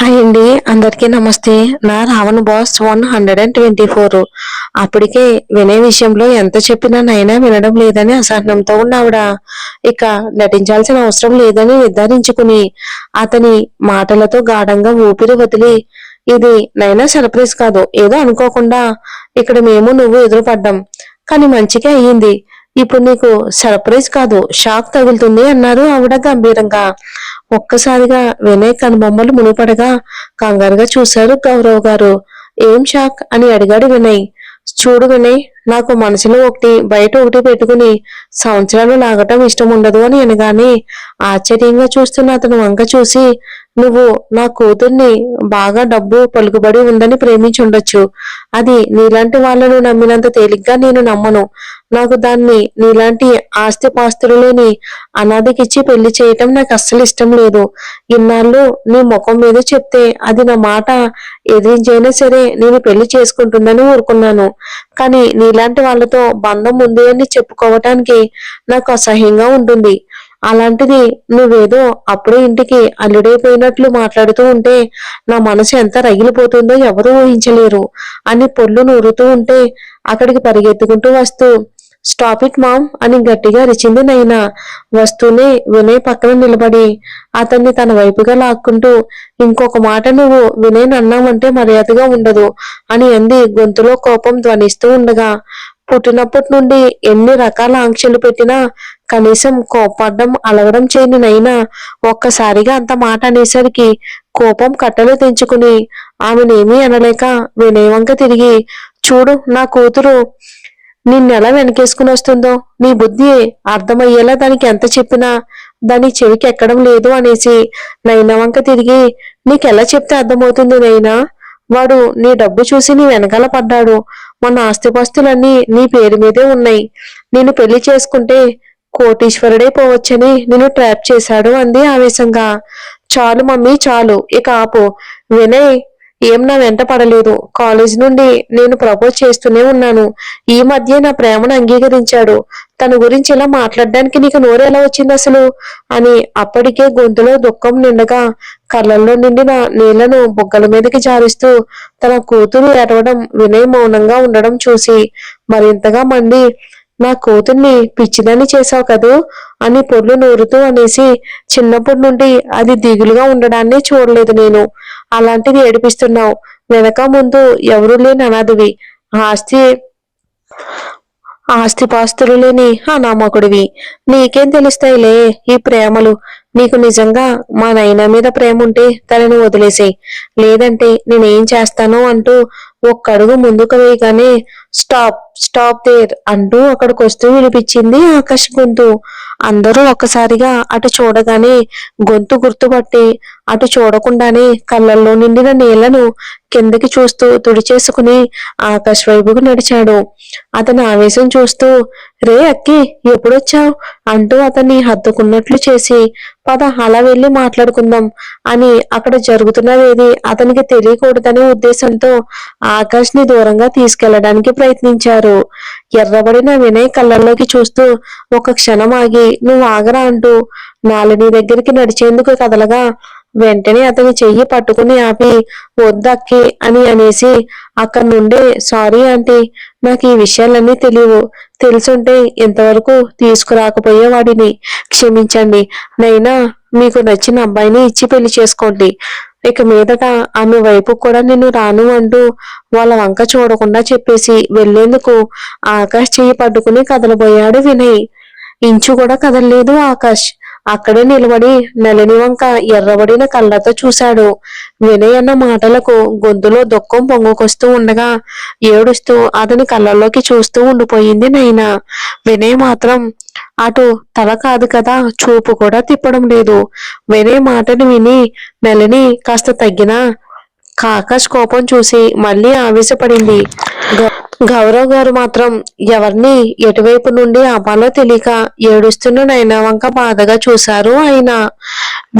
Hi అండి, అందరికీ నమస్తే. నా రావణ బాస్ 124. అప్పటికే వినే విషయంలో ఎంత చెప్పినా నైనా వినడం లేదని అసహనంతో ఉన్నావిడ ఇక నటించాల్సిన అవసరం లేదని నిర్ధారించుకుని అతని మాటలతో గాఢంగా ఊపిరి వదిలి, ఇది నైనా సర్ప్రైజ్ కాదు, ఏదో అనుకోకుండా ఇక్కడ మేము నువ్వు ఎదురుపడ్డాం, కానీ మంచిగా అయ్యింది. ఇప్పుడు నీకు సర్ప్రైజ్ కాదు, షాక్ తగులుతుంది అన్నారు ఆవిడ గంభీరంగా. ఒక్కసారిగా వినయ్ కనుబొమ్మలు ముడిపడగా కంగారుగా చూశారు గౌరవ్ గారు. ఏం షాక్ అని అడిగాడు వినయ్. చూడు వినయ్, నాకు మనసులో ఒకటి బయట ఒకటి పెట్టుకుని సంవత్సరాలు లాగటం ఇష్టం ఉండదు అని అనగానే ఆశ్చర్యంగా చూస్తున్న అతను వంక చూసి, నువ్వు నా కూతుర్ని బాగా డబ్బు పలుకుబడి ఉందని ప్రేమించి ఉండొచ్చు. అది నీలాంటి వాళ్ళను నమ్మినంత తేలిగ్గా నేను నమ్మను. నాకు దాన్ని నీలాంటి ఆస్తిపాస్తులు లేని అనాథకిచ్చి పెళ్లి చేయటం నాకు అస్సలు ఇష్టం లేదు. ఇన్నాళ్ళు నీ ముఖం మీద చెప్తే అది నా మాట ఎదిరించైనా సరే నేను పెళ్లి చేసుకుంటుందని ఊరుకున్నాను. కానీ నీలాంటి వాళ్ళతో బంధం ఉంది అని చెప్పుకోవటానికి నాకు అసహ్యంగా ఉంటుంది. అలాంటిది నువ్వేదో అప్పుడే ఇంటికి అల్లుడైపోయినట్లు మాట్లాడుతూ ఉంటే నా మనసు ఎంత రగిలిపోతుందో ఎవరూ ఊహించలేరు అని పొల్లు నూరుతూ ఉంటే అక్కడికి పరిగెత్తుకుంటూ వస్తూ, స్టాప్ ఇట్ మామ్ అని గట్టిగా అరిచింది నైనా. వస్తూనే వినయ్ పక్కన నిలబడి అతన్ని తన వైపుగా లాక్కుంటూ, ఇంకొక మాట నువ్వు వినయ్ అన్నావంటే మర్యాదగా ఉండదు అని అంది గొంతులో కోపం ధ్వనిస్తూ ఉండగా. పుట్టినప్పటి నుండి ఎన్ని రకాల ఆంక్షలు పెట్టినా కనీసం కోపడ్డం అలగడం చేయని నైనా ఒక్కసారిగా అంత మాట అనేసరికి కోపం కట్టలు తెంచుకుని ఆమెనేమీ అనలేక వినయ్ వంక తిరిగి, చూడు నా కూతురు నిన్నెలా వెనకేసుకుని వస్తుందో, నీ బుద్ధి అర్థమయ్యేలా దానికి ఎంత చెప్పినా దాని చెవికి ఎక్కడం లేదు అనేసి నైనా వంక తిరిగి, నీకెలా చెప్తే అర్థమవుతుంది నైనా? వాడు నీ డబ్బు చూసి నీ వెనకాల పడ్డాడు. మన ఆస్తిపాస్తులన్నీ నీ పేరు మీదే ఉన్నాయి. నేను పెళ్లి చేసుకుంటే కోటీశ్వరుడే పోవచ్చని నిన్ను ట్రాప్ చేశాడు అంది ఆవేశంగా. చాలు మమ్మీ చాలు, ఇక ఆపు. వినయ్ ఏం నా వెంట పడలేదు. కాలేజ్ నుండి నేను ప్రపోజ్ చేస్తూనే ఉన్నాను. ఈ మధ్య నా ప్రేమను అంగీకరించాడు. తన గురించి ఇలా మాట్లాడడానికి నీకు నోరు ఎలా వచ్చింది అసలు అని అప్పటికే గొంతులో దుఃఖం నిండగా కళ్ళల్లో నిండిన నీళ్లను బుగ్గల మీదకి జారిస్తూ తన కూతురు ఏడవడం వినయ్ మౌనంగా ఉండడం చూసి మరింతగా మండి, నా కూతుర్ని పిచ్చిదాన్ని చేశావు కదూ అని పొర్లు నూరుతూ అనేసి, చిన్నప్పటి నుండి అది దిగులుగా ఉండడాన్ని చూడలేదు నేను. అలాంటిది ఏడిపిస్తున్నావు. వెనక ముందు ఎవరూ లేని అనాథవి. ఆస్తి ఆస్తిపాస్తులు లేని అనామకుడివి. నీకేం తెలుస్తాయిలే ఈ ప్రేమలు. నీకు నిజంగా మా నైనా మీద ప్రేమ ఉంటే తనని వదిలేసేయ్, లేదంటే నేనేం చేస్తానో అంటూ ఒక్కడుగు ముందుకు వేయగానే స్టాప్ స్టాప్ దేర్ అంటూ అక్కడికొస్తూ వినిపించింది ఆకాశ్ గొంతు. అందరూ ఒక్కసారిగా అటు చూడగానే గొంతు గుర్తుపట్టి అటు చూడకుండానే కళ్ళల్లో నిండిన నీళ్లను కిందకి చూస్తూ తుడిచేసుకుని ఆకాశ్ వైపుకు నడిచాడు. అతని ఆవేశం చూస్తూ, రే అక్కి ఎప్పుడొచ్చావు అంటూ అతన్ని హత్తుకున్నట్లు చేసి, పద అలా వెళ్ళి మాట్లాడుకుందాం అని అక్కడ జరుగుతున్నదేది అతనికి తెలియకూడదనే ఉద్దేశంతో ఆకాష్ ని దూరంగా తీసుకెళ్లడానికి ప్రయత్నించారు. ఎర్రబడిన వినయ్ కళ్ళల్లోకి చూస్తూ ఒక క్షణం ఆగి, నువ్వు ఆగరా అంటూ నాలిని దగ్గరికి నడిచేందుకు కదలగా వెంటనే అతని చెయ్యి పట్టుకుని ఆపి, వద్దక్కి అని అనేసి అక్కడి నుండే, సారీ ఆంటీ, నాకు ఈ విషయాలన్నీ తెలియవు. తెలుసుంటే ఇంతవరకు తీసుకురాకపోయేవాడిని. క్షమించండి. నైనా మీకు నచ్చిన అబ్బాయిని ఇచ్చి పెళ్లి చేసుకోండి. ఇక మీదట ఆమె వైపు కూడా నేను రాను అంటూ వాళ్ళ వంక చూడకుండా చెప్పేసి వెళ్లేందుకు ఆకాష్ చెయ్యి పట్టుకుని కదలబోయాడు వినయ్. ఇంచు కూడా కదలలేదు ఆకాష్. అక్కడే నిలబడి నలిని వంక ఎర్రబడిన కళ్ళతో చూశాడు. వినయ్ అన్న మాటలకు గొంతులో దుఃఖం పొంగుకొస్తూ ఉండగా ఏడుస్తూ అతని కళ్ళల్లోకి చూస్తూ ఉండిపోయింది నైనా. వినయ్ మాత్రం అటు తల కాదు కదా, చూపు కూడా తిప్పడం లేదు. వినయ్ మాటను విని నలిని కాస్త తగ్గినా ఆకాష్ కోపం చూసి మళ్ళీ ఆవేశపడింది. గౌరవ్ గారు మాత్రం ఎవరిని ఎటువైపు నుండి ఆపాలో తెలియక ఏడుస్తున్న నైనా వంక బాధగా చూశారు ఆయన.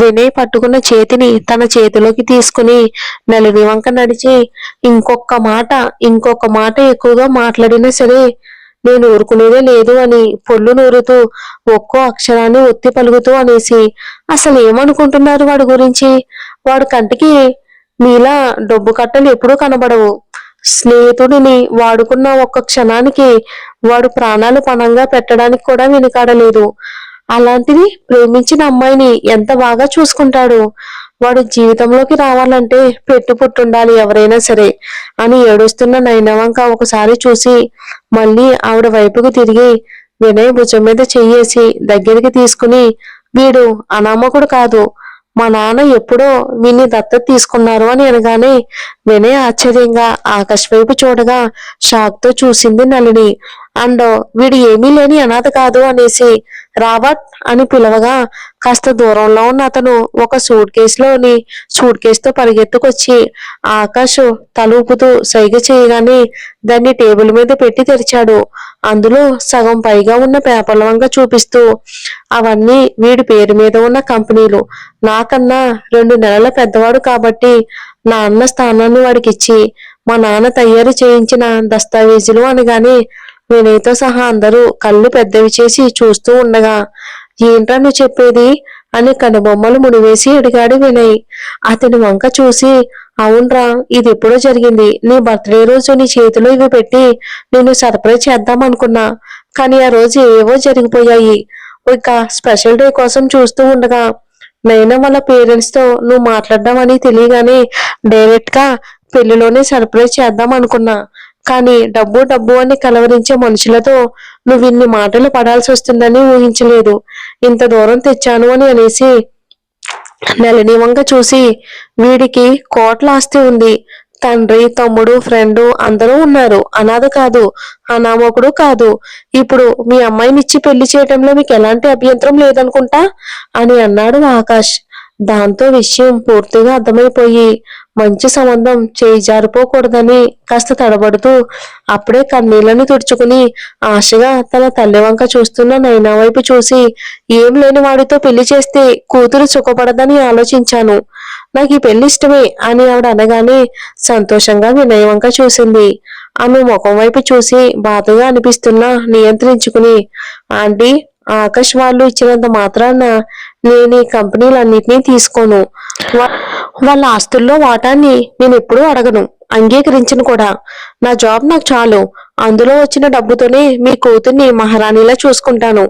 వినయ్ పట్టుకున్న చేతిని తన చేతిలోకి తీసుకుని నలిని వంక నడిచి, ఇంకొక మాట ఎక్కువగా మాట్లాడినా సరే నేను ఊరుకునేదే లేదు అని పొల్లు నూరుతూ ఒక్కో అక్షరాన్ని ఒత్తి పలుకుతూ అనేసి, అసలు ఏమనుకుంటున్నారు వాడి గురించి? వాడు కంటికి మీలా డబ్బు కట్టలు ఎప్పుడూ కనబడవు. స్నేహితుడిని వాడుకున్న ఒక్క క్షణానికి వాడు ప్రాణాలు పణంగా పెట్టడానికి కూడా వెనుకాడలేదు. అలాంటిది ప్రేమించిన అమ్మాయిని ఎంత బాగా చూసుకుంటాడు. వాడు జీవితంలోకి రావాలంటే పుట్టుండాలి ఎవరైనా సరే అని ఏడుస్తున్న నైనవంక ఒకసారి చూసి మళ్ళీ ఆవిడ వైపుకు తిరిగి వినయ్ భుజం మీద చెయ్యేసి దగ్గరికి తీసుకుని, వీడు అనామకుడు కాదు, మా నాన్న ఎప్పుడో వీన్ని దత్తత తీసుకున్నారు అని అనగానే వినయ్ ఆశ్చర్యంగా ఆకాష్ వైపు చూడగా షాక్ తో చూసింది నళిని. అండ్ వీడు ఏమీ లేని అనాథ కాదు అనేసి రాబర్ట్ అని పిలవగా కాస్త దూరంలో ఉన్న అతను ఒక సూట్ కేసుతో పరిగెత్తుకొచ్చి ఆకాష్ తల ఊపుతూ సైగ చేయగానే దాన్ని టేబుల్ మీద పెట్టి తెరిచాడు. అందులో సగం పైగా ఉన్న పేపర్ల వంక చూపిస్తూ, అవన్నీ వీడి పేరు మీద ఉన్న కంపెనీలు, నాకన్నా 2 నెలల పెద్దవాడు కాబట్టి నా అన్న స్థానాన్ని వాడికిచ్చి మా నాన్న తయారు చేయించిన దస్తావేజులు అనగానే వినయ్తో సహా అందరూ కళ్ళు పెద్దవి చేసి చూస్తూ ఉండగా, ఏంట్రా నువ్వు చెప్పేది అని కనుబొమ్మలు ముడివేసి అడిగాడు వినయ్. అతని వంక చూసి, అవునరా, ఇది ఎప్పుడో జరిగింది. నీ బర్త్డే రోజు నీ చేతిలో ఇవి పెట్టి నేను సర్ప్రైజ్ చేద్దాం అనుకున్నా, కానీ ఆ రోజు ఏవో జరిగిపోయాయి. ఇక స్పెషల్ డే కోసం చూస్తూ ఉండగా నైనా వాళ్ళ పేరెంట్స్ తో నువ్వు మాట్లాడ్డామని తెలియగానే డైరెక్ట్ గా పెళ్లిలోనే సర్ప్రైజ్ చేద్దాం అనుకున్నా. కానీ డబ్బు డబ్బు అని కలవరించే మనుషులతో నువ్వు ఇన్ని మాటలు పడాల్సి వస్తుందని ఊహించలేదు. ఇంత దూరం తెచ్చాను అని అనేసి నళిని వంక చూసి, వీడికి కోట్ల ఆస్తి ఉంది. తండ్రి, తమ్ముడు, ఫ్రెండు అందరూ ఉన్నారు. అనాథ కాదు, అనామకుడు కాదు. ఇప్పుడు మీ అమ్మాయినిచ్చి పెళ్లి చేయటంలో మీకు ఎలాంటి అభ్యంతరం లేదనుకుంటా అని అన్నాడు ఆకాష్. దాంతో విషయం పూర్తిగా అర్థమైపోయి మంచి సంబంధం చేయి జారిపోకూడదని కాస్త తడబడుతూ అప్పుడే కన్నీళ్లను తుడుచుకుని ఆశగా తన తల్లి వంక చూస్తున్న నైనా వైపు చూసి, ఏం లేని వాడితో పెళ్లి చేస్తే కూతురు సుఖపడదని ఆలోచించాను. నాకు ఈ పెళ్లి ఇష్టమే అని ఆవిడ అనగానే సంతోషంగా వినయ్ వంక చూసింది. ఆమె ముఖం వైపు చూసి బాధగా అనిపిస్తున్నా నియంత్రించుకుని, ఆంటీ, ఆకాష్ వాళ్ళు ఇచ్చినంత మాత్రాన నేను ఈ కంపెనీలన్నిటినీ తీసుకోను. వాళ్ళ ఆస్తుల్లో వాటాన్ని నేను ఎప్పుడూ అడగను, అంగీకరించను కూడా. నా జాబ్ నాకు చాలు. అందులో వచ్చిన డబ్బుతోనే మీ కూతుర్ని మహారాణిలా చూసుకుంటాను.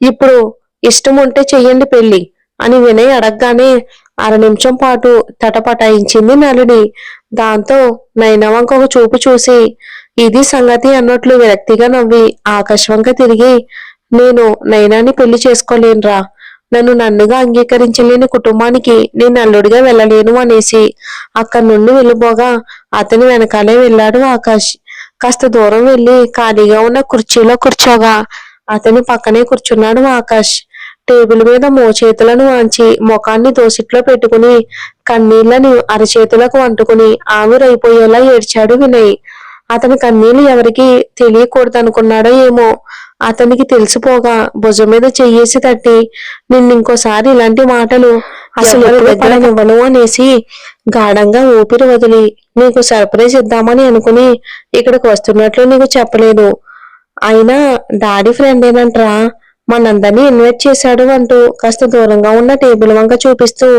ఇప్పుడు ఇష్టం ఉంటే చెయ్యండి పెళ్లి అని వినయ్ అడగగానే 1/2 నిమిషం పాటు తటపటాయించింది నళిని. దాంతో నైనవంక ఒక చూపు చూసి ఇది సంగతి అన్నట్లు విరక్తిగా నవ్వి ఆకాశ్ వంక తిరిగి, నేను నైనాన్ని పెళ్లి చేసుకోలేనురా. నన్నుగా అంగీకరించలేని కుటుంబానికి నేను అల్లుడిగా వెళ్ళలేను అనేసి అక్కడి నుండి వెళ్ళిపోగా అతని వెనకాలే వెళ్ళాడు ఆకాష్. కాస్త దూరం వెళ్ళి ఖాళీగా ఉన్న కుర్చీలో కూర్చోగా అతని పక్కనే కూర్చున్నాడు ఆకాష్. టేబుల్ మీద మోచేతులను వాంచి ముఖాన్ని దోసిట్లో పెట్టుకుని కన్నీళ్లను అరచేతులకు అంటుకుని ఆవిరైపోయేలా ఏడ్చాడు వినయ్. అతని కన్నీళ్లు ఎవరికి తెలియకూడదనుకున్నాడో ఏమో. అతనికి తెలిసిపోగా భుజం మీద చెయ్యేసి తట్టి, నిన్నింకోసారి ఇలాంటి మాటలు అసలు పడనివ్వను అనేసి గాఢంగా ఊపిరి వదిలి, నీకు సర్ప్రైజ్ ఇద్దామని అనుకుని ఇక్కడికి వస్తున్నట్లు నీకు చెప్పలేదు. అయినా డాడీ ఫ్రెండేనంట్రా, మనందరినీ ఇన్వైట్ చేశాడు అంటూ కాస్త దూరంగా ఉన్న టేబుల్ వంక చూపిస్తూ,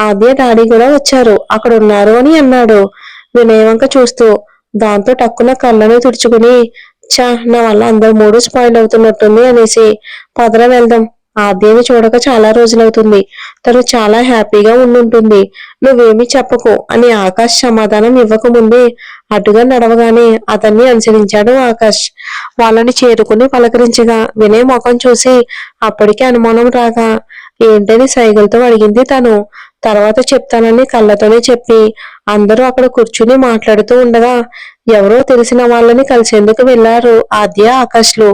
ఆద్య డాడీ కూడా వచ్చారు, అక్కడ ఉన్నారు అని అన్నాడు వినయ్ వంక చూస్తూ. దాంతో టక్కున కళ్ళను తుడుచుకుని, చా, నా వల్ల అందరు మూడు స్పాయిల్ అవుతున్నట్టుంది అనేసి, పదరా వెళ్దాం. ఆద్యని చూడక చాలా రోజులవుతుంది. తను చాలా హ్యాపీగా ఉండుంటుంది. నువ్వేమీ చెప్పకు అని ఆకాష్ సమాధానం ఇవ్వకముందే అటుగా నడవగానే అతన్ని అనుసరించాడు ఆకాష్. వాళ్ళని చేరుకుని పలకరించగా వినయ్ ముఖం చూసి అప్పటికే అనుమానం రాగా ఏంటని సైగలతో అడిగింది తను. తర్వాత చెప్తానని కళ్ళతోనే చెప్పి అందరూ అక్కడ కూర్చుని మాట్లాడుతూ ఉండగా ఎవరో తెలిసిన వాళ్ళని కలిసేందుకు వెళ్లారు ఆద్య, ఆకాష్లు.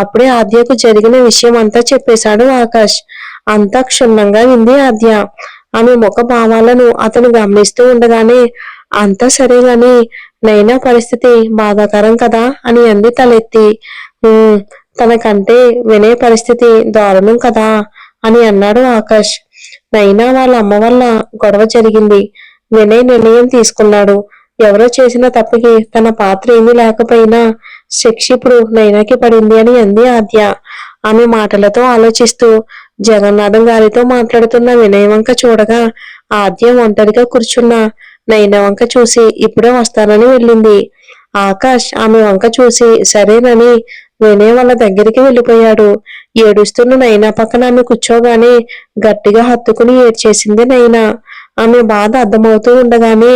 అప్పుడే ఆద్యకు జరిగిన విషయం అంతా చెప్పేశాడు ఆకాష్. అంతా క్షుణ్ణంగా వింది ఆద్య. ఆమె ముఖ భావాలను అతను గమనిస్తూ ఉండగానే, అంతా సరేగాని నైనా పరిస్థితి బాధాకరం కదా అని అంది తలెత్తి. తనకంటే వినయ్ పరిస్థితి దారుణం కదా అని అన్నాడు ఆకాష్. నైనా వాళ్ళ అమ్మ వల్ల గొడవ జరిగింది. వినయ్ నిర్ణయం తీసుకున్నాడు. ఎవరో చేసిన తప్పుకి తన పాత్ర ఏమీ లేకపోయినా శిక్ష ఇప్పుడు నైనాకి పడింది అని అంది ఆద్య. ఆమె మాటలతో ఆలోచిస్తూ జగన్నాథం గారితో మాట్లాడుతున్న వినయ్ వంక చూడగా ఆద్య ఒంటరిగా కూర్చున్న నైనా వంక చూసి ఇప్పుడే వస్తానని వెళ్ళింది. ఆకాష్ ఆమె వంక చూసి సరేనని వినయ్ వాళ్ళ దగ్గరికి వెళ్ళిపోయాడు. ఏడుస్తున్న నైనా పక్కన ఆమె కూర్చోగానే గట్టిగా హత్తుకుని ఏడ్చేసింది నైనా. ఆమె బాధ అర్థమవుతూ ఉండగానే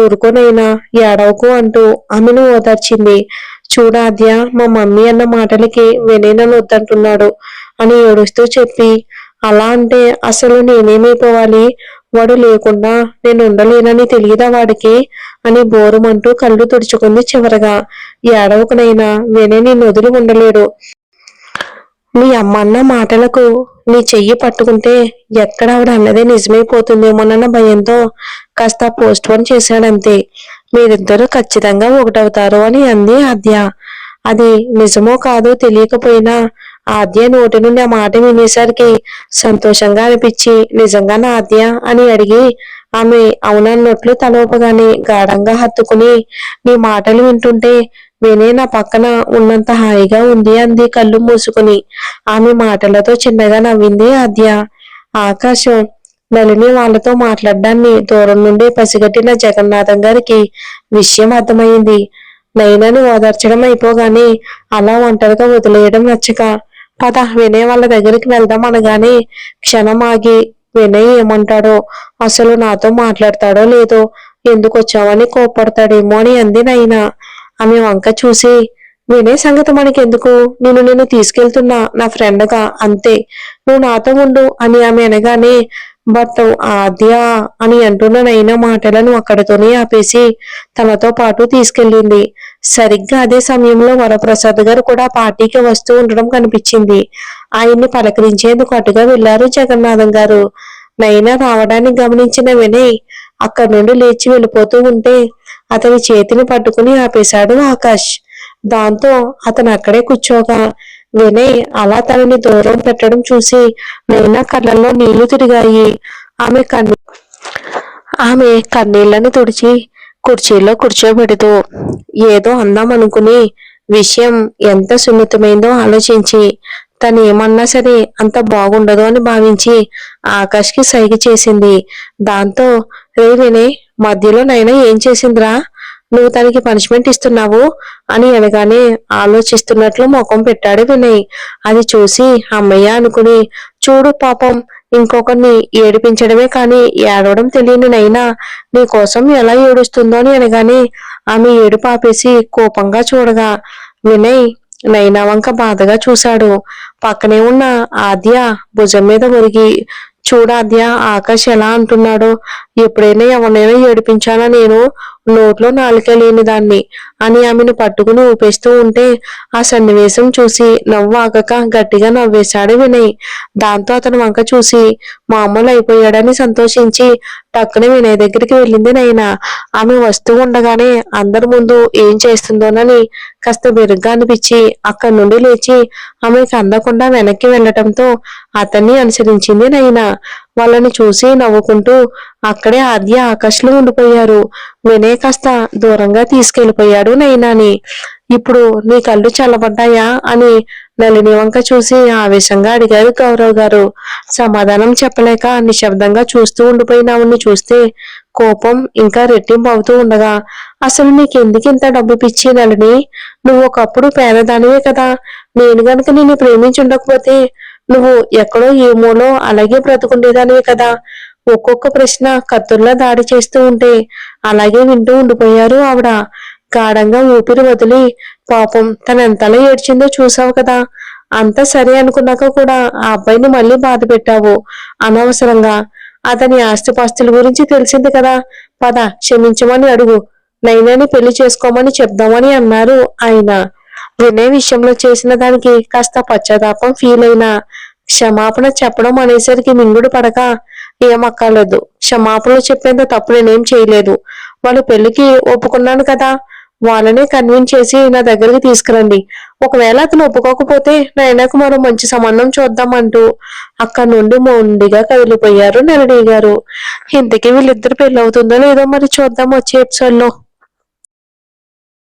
ఊరుకోనైనా ఏడవకు అంటూ ఆమెను ఓదార్చింది. చూడాద్య, మా మమ్మీ అన్న మాటలకి వినయ్ నన్ను వద్దంటున్నాడు అని ఏడుస్తూ చెప్పి, అలా అంటే అసలు నేనేమైపోవాలి? వాడు లేకుండా నేను ఉండలేనని తెలియదా వాడికి అని బోరుమంటూ కళ్ళు తుడుచుకుంది చివరగా. ఏడవకునైనా, వినయ్ నిన్ను వదిలి ఉండలేడు. నీ అమ్మన్న మాటలకు నీ చెయ్యి పట్టుకుంటే ఎక్కడ ఆవిడ అన్నదే నిజమైపోతుందేమోనన్న భయంతో కాస్త పోస్ట్ పోన్ చేశాడంతే. మీరిద్దరూ ఖచ్చితంగా ఒకటవుతారు అని అంది ఆద్య. అది నిజమో కాదో తెలియకపోయినా ఆద్య నోటి నుండి ఆ మాట వినేసరికి సంతోషంగా అనిపించి నిజంగా నా ఆద్య అని అడిగి ఆమె అవునన్నట్లు తలోపగానే గాఢంగా హత్తుకుని, నీ మాటలు వింటుంటే వినయ్ నా పక్కన ఉన్నంత హాయిగా ఉంది అంది కళ్ళు మూసుకుని. ఆమె మాటలతో చిన్నగా నవ్వింది ఆద్య. ఆకాశం నలిని వాళ్లతో మాట్లాడడాన్ని దూరం నుండి పసిగట్టిన జగన్నాథం గారికి విషయం అర్థమైంది. నైనాని ఓదార్చడం అయిపోగానే అలా ఒంటరిగా వదిలేయడం నచ్చక, పద వినయ్ వాళ్ళ దగ్గరికి వెళ్దాం అనగానే క్షణం ఆగి, వినయ్ ఏమంటాడో, అసలు నాతో మాట్లాడతాడో లేదో, ఎందుకు వచ్చావని కోప్పడతాడేమో అని అంది నైనా. ఆమె వంక చూసి, వినయ్ సంగతి మనకెందుకు, నేను తీసుకెళ్తున్నా నా ఫ్రెండ్గా అంతే, నువ్వు నాతో ఉండు అని ఆమె అనగానే బట్ ఆద్య అని అంటున్న నైనా మాటలను అక్కడితోనే ఆపేసి తనతో పాటు తీసుకెళ్ళింది. సరిగ్గా అదే సమయంలో వరప్రసాద్ గారు కూడా పార్టీకి వస్తూ ఉండడం కనిపించింది. ఆయన్ని పలకరించేందుకు అటుగా వెళ్లారు జగన్నాథం గారు. నైనా రావడాన్ని గమనించిన వినయ్ అక్కడి నుండి లేచి వెళ్ళిపోతూ ఉంటే అతని చేతిని పట్టుకుని ఆపేశాడు ఆకాష్. దాంతో అతను అక్కడే కూర్చోగా వినయ్ అలా తనని దూరం పెట్టడం చూసి నైనా కళ్ళల్లో నీళ్లు తిరిగాయి. ఆమె కన్నీళ్లను తుడిచి కుర్చీలో కూర్చోబెడుతూ ఏదో అందామనుకుని విషయం ఎంత సున్నితమైందో ఆలోచించి తను ఏమన్నా సరే అంత బాగుండదు అని భావించి ఆకాష్కి సైగ చేసింది. దాంతో రే వినయ్, మధ్యలో నైనా ఏం చేసిందిరా, నువ్వు తనకి పనిష్మెంట్ ఇస్తున్నావు అని అనగానే ఆలోచిస్తున్నట్లు ముఖం పెట్టాడు వినయ్. అది చూసి అమ్మయ్య అనుకుని, చూడు పాపం ఇంకొకరిని ఏడిపించడమే కానీ ఏడవడం తెలియని నైనా నీ కోసం ఎలా ఏడుస్తుందో అని అనగానే ఆమె ఏడుపు ఆపేసి కోపంగా చూడగా వినయ్ నైనా వంక బాధగా చూశాడు. పక్కనే ఉన్న ఆద్య భుజం మీద ఒరిగి, చూడాద్య ఆకాష్ ఎలా అంటున్నాడో, ఎప్పుడైనా ఎవరినైనా ఏడిపించానా నేను, నోట్లో నాలుక లేని దాన్ని అని ఆమెను పట్టుకుని ఊపేస్తూ ఉంటే ఆ సన్నివేశం చూసి నవ్వు ఆగక గట్టిగా నవ్వేశాడు వినయ్. దాంతో అతను వంక చూసి మామూలు అయిపోయాడని సంతోషించి టక్కున వినయ్ దగ్గరికి వెళ్ళింది నైనా. ఆమె వస్తూ ఉండగానే అందరి ముందు ఏం చేస్తుందోనని కాస్త బెరుగ్గా అనిపించి అక్కడి నుండి లేచి ఆమెకు అందకుండా వెనక్కి వెళ్ళటంతో అతన్ని అనుసరించింది నైనా. వాళ్ళని చూసి నవ్వుకుంటూ అక్కడే ఆద్య ఆకాష్లో ఉండిపోయారు. వినయ్ కాస్త దూరంగా తీసుకెళ్లిపోయాడు నైనాని. ఇప్పుడు నీ కళ్ళు చల్లబడ్డాయా అని నళిని వంక చూసి ఆవేశంగా అడిగారు గౌరవ్ గారు. సమాధానం చెప్పలేక నిశ్శబ్దంగా చూస్తూ ఉండిపోయిన ఆవిడ్ని చూస్తే కోపం ఇంకా రెట్టింపు అవుతూ ఉండగా, అసలు నీకెందుకు ఇంత డబ్బు పిచ్చి నళిని, నువ్వు ఒకప్పుడు పేదదానివే కదా, నేను గనుక నిన్ను ప్రేమించుండకపోతే నువ్వు ఎక్కడో ఏమోలో అలాగే బ్రతుకుండేదానివే కదా. ఒక్కొక్క ప్రశ్న కత్తుల్లా దాడి చేస్తూ ఉంటే అలాగే వింటూ ఉండిపోయారు ఆవిడ. గాఢంగా ఊపిరి వదిలి, పాపం తనెంతలా ఏడ్చిందో చూసావు కదా, అంతా సరే అనుకున్నాక కూడా ఆ అబ్బాయిని మళ్ళీ బాధ పెట్టావు అనవసరంగా. అతని ఆస్తిపాస్తుల గురించి తెలిసింది కదా, పద క్షమించమని అడుగు, నైనాని పెళ్లి చేసుకోమని చెప్దామని అన్నారు ఆయన. వినయ్ విషయంలో చేసిన దానికి కాస్త పశ్చాత్తాపం ఫీల్ అయినా క్షమాపణ చెప్పడం అనేసరికి మింగుడు పడక, ఏమక్కర్లేదు, క్షమాపణలు చెప్పేంత తప్పు నేనేం చేయలేదు, వాళ్ళు పెళ్లికి ఒప్పుకున్నాను కదా, వాళ్ళనే కన్విన్స్ చేసి నా దగ్గరికి తీసుకురండి, ఒకవేళ అతను ఒప్పుకోకపోతే నైనాకు మరో మంచి సంబంధం చూద్దామంటూ అక్కడి నుండి మొండిగా కదిలిపోయారు నళిని గారు. ఇంతకీ వీళ్ళిద్దరు పెళ్లి అవుతుందో లేదో మరి చూద్దాం వచ్చే ఎపిసోడ్ లో.